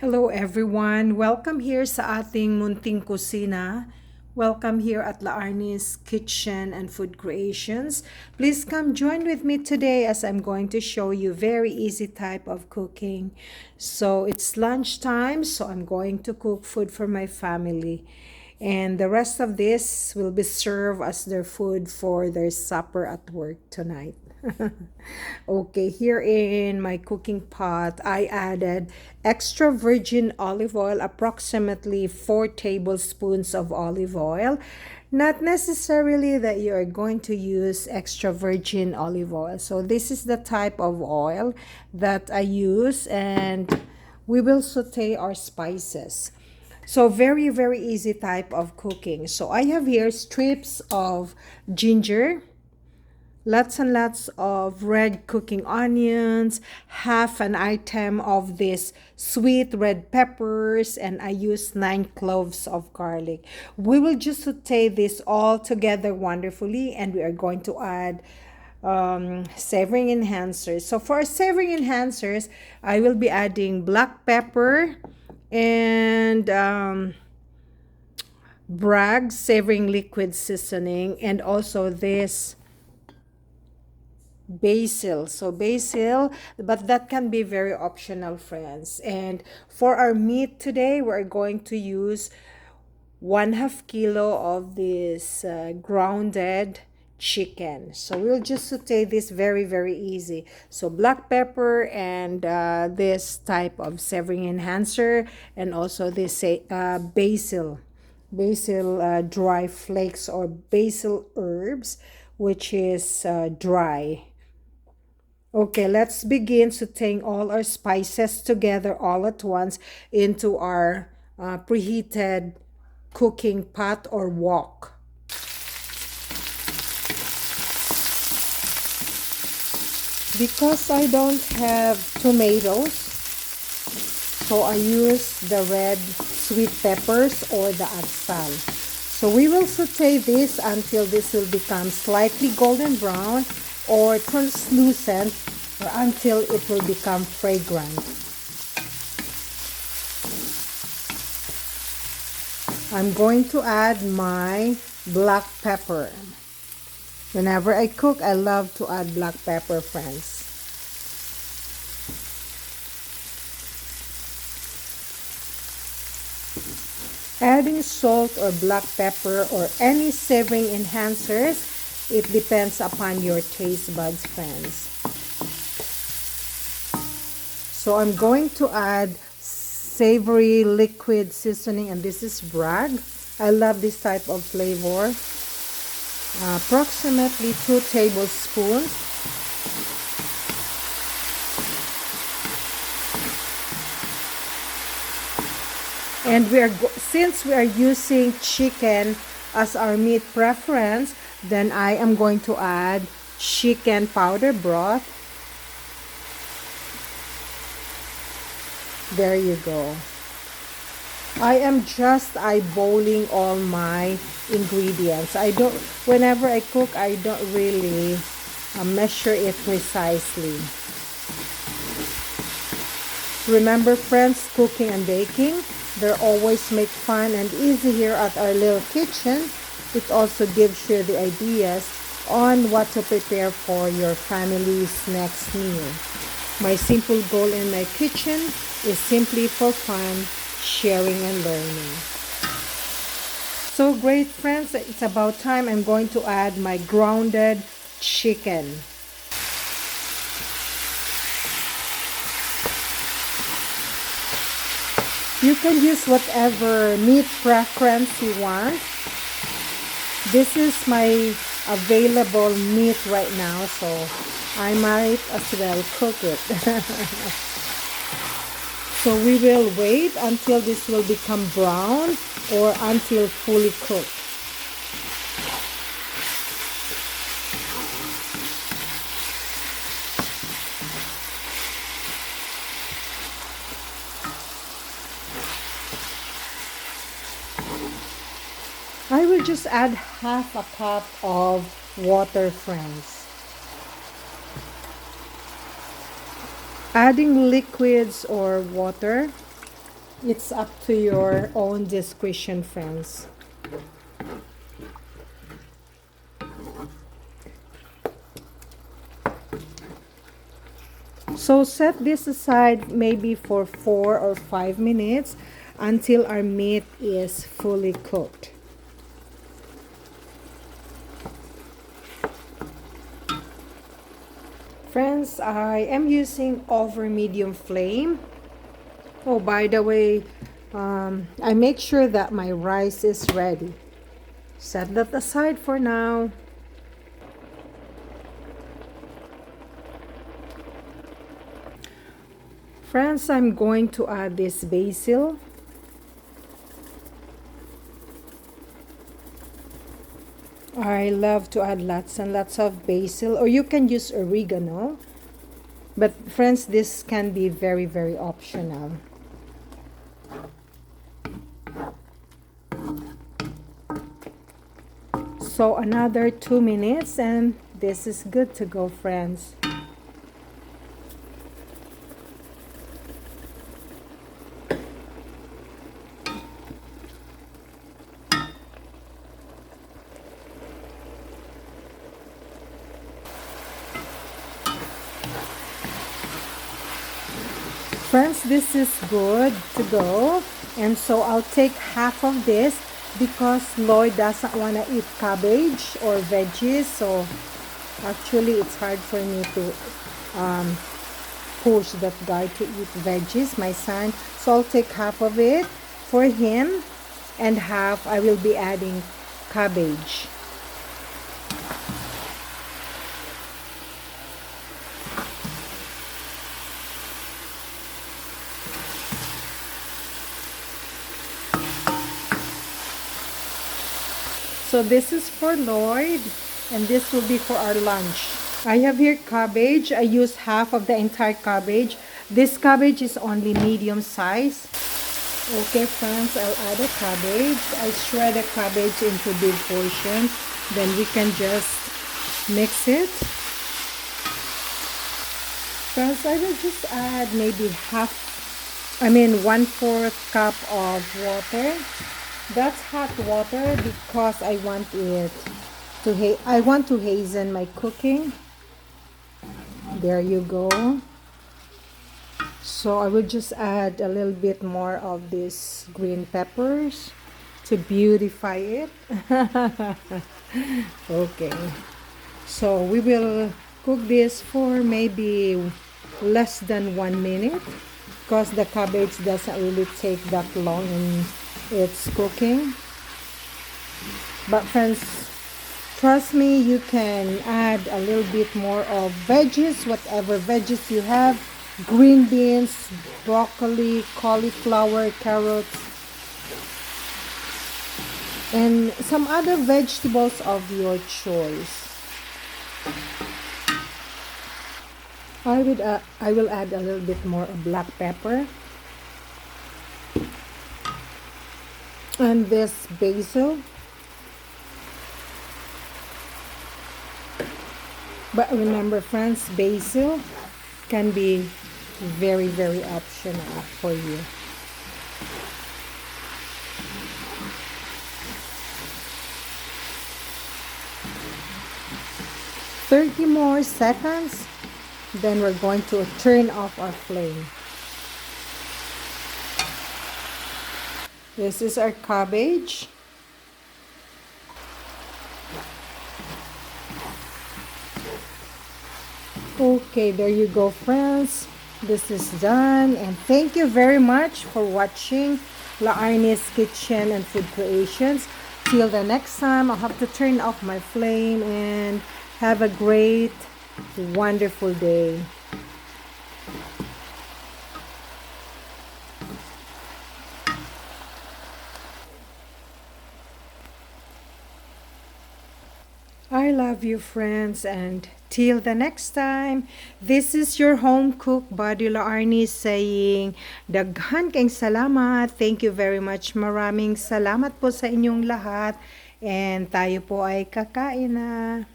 Hello everyone! Welcome here sa ating munting kusina. Welcome here at La Arnie's Kitchen and Food Creations. Please come join with me today as I'm going to show you very easy type of cooking. So it's lunchtime, so I'm going to cook food for my family. And the rest of this will be served as their food for their supper at work tonight. Okay, here in my cooking pot, I added extra virgin olive oil, approximately 4 tablespoons of olive oil. Not necessarily that you are going to use extra virgin olive oil. So this is the type of oil that I use, and we will saute our spices. So very easy type of cooking. So I have here strips of ginger, lots and lots of red cooking onions, half an item of this sweet red peppers, and I use 9 cloves of garlic. We will just saute this all together wonderfully, and we are going to add savoring enhancers. So for savoring enhancers, I will be adding black pepper and Bragg savoring liquid seasoning, and also this basil. So basil, but that can be very optional, friends. And for our meat today, we're going to use 1/2 kilo of this grounded chicken. So we'll just saute this very easy. So black pepper and this type of savoring enhancer, and also this basil dry flakes, or basil herbs, which is dry. Okay, let's begin sauteing all our spices together all at once into our preheated cooking pot or wok. Because I don't have tomatoes, so I use the red sweet peppers or the atsal. So we will saute this until this will become slightly golden brown or translucent, or until it will become fragrant. I'm going to add my black pepper. Whenever I cook, I love to add black pepper, friends. Adding salt or black pepper or any savoring enhancers, it depends upon your taste buds, friends. So I'm going to add savory liquid seasoning, and this is Bragg. I love this type of flavor. Approximately 2 tablespoons. And since we are using chicken as our meat preference, then I am going to add chicken powder broth. There you go. I am just eyeballing all my ingredients. Whenever I cook, I don't really measure it precisely. Remember, friends, cooking and baking, they always make fun and easy here at our little kitchen. It also gives you the ideas on what to prepare for your family's next meal. My simple goal in my kitchen is simply for fun, sharing and learning. So great, friends, it's about time. I'm going to add my grounded chicken. You can use whatever meat preference you want. This is my available meat right now, so I might as well cook it. So we will wait until this will become brown or until fully cooked. I will just add 1/2 cup of water, friends. Adding liquids or water It's up to your own discretion, friends. So set this aside maybe for 4 or 5 minutes until our meat is fully cooked. Friends, I am using over medium flame. Oh, by the way, I make sure that my rice is ready. Set that aside for now. Friends, I'm going to add this basil. I love to add lots and lots of basil, or you can use oregano. But friends, this can be very, very optional. So another 2 minutes and this is good to go, friends. Friends, this is good to go. And so I'll take half of this because Lloyd doesn't want to eat cabbage or veggies. So actually it's hard for me to push that guy to eat veggies, my son. So I'll take half of it for him and half I will be adding cabbage. So this is for Lloyd and this will be for our lunch. I have here cabbage. I use half of the entire cabbage. This cabbage is only medium size. Okay friends, I'll add a cabbage. I shred the cabbage into big portions. Then we can just mix it. Friends, I will just add maybe 1/4 cup of water. That's hot water because I want it to hasten my cooking. There you go. So I will just add a little bit more of these green peppers to beautify it. Okay. So we will cook this for maybe less than 1 minute because the cabbage doesn't really take that long in its cooking. But friends, trust me, you can add a little bit more of veggies, whatever veggies you have, green beans, broccoli, cauliflower, carrots, and some other vegetables of your choice. I will add a little bit more of black pepper. And this basil. But remember friends, basil can be very, very optional for you. "30 more seconds, then we're going to turn off our flame." This is our cabbage. Okay, there you go friends. This is done and thank you very much for watching Laarni's Kitchen and Food Creations. Till the next time, I'll have to turn off my flame and have a great, wonderful day. I love you friends and till the next time, this is your home cook buddy Laarni saying daghan kayong salamat. Thank you very much. Maraming salamat po sa inyong lahat and tayo po ay kakain na.